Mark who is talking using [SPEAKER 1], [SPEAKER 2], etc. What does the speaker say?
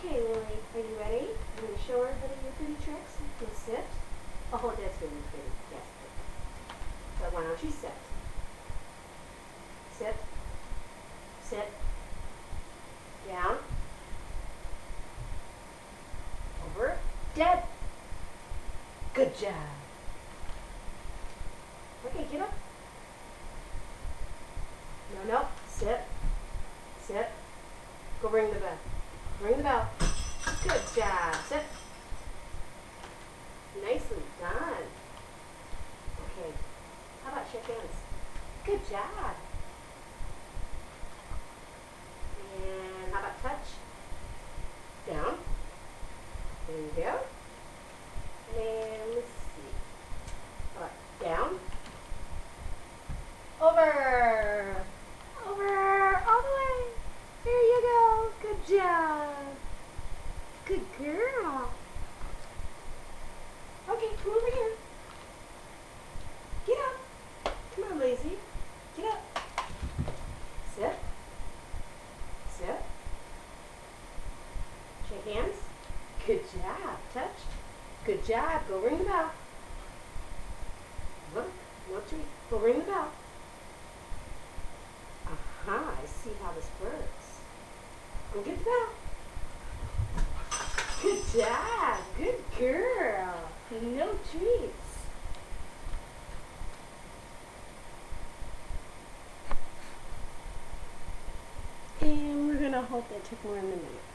[SPEAKER 1] Okay, Lily, are you ready? I'm going to show her how to do your pretty tricks. You can sit. Oh, that's really pretty. Yes. So why don't you sit? Sit. Sit. Down. Over. Dead. Good job. Okay, get up. No. Sit. Sit. Go ring the bell. Ring the bell. Good job. Sit. Nicely done. Okay. How about shake hands? Good job. And how about touch? Down. There you go. And let's see. How about down? Over. Over. All the way. There you go. Good job. Good girl. Okay, come over here. Get up. Come on, lazy. Get up. Sit. Sit. Shake hands. Good job. Touch. Good job. Go ring the bell. Look. No treat. Go ring the bell. Aha, I see how this works. Go get the bell. Good job. Good girl. No treats. And we're going to hope that took more than a minute.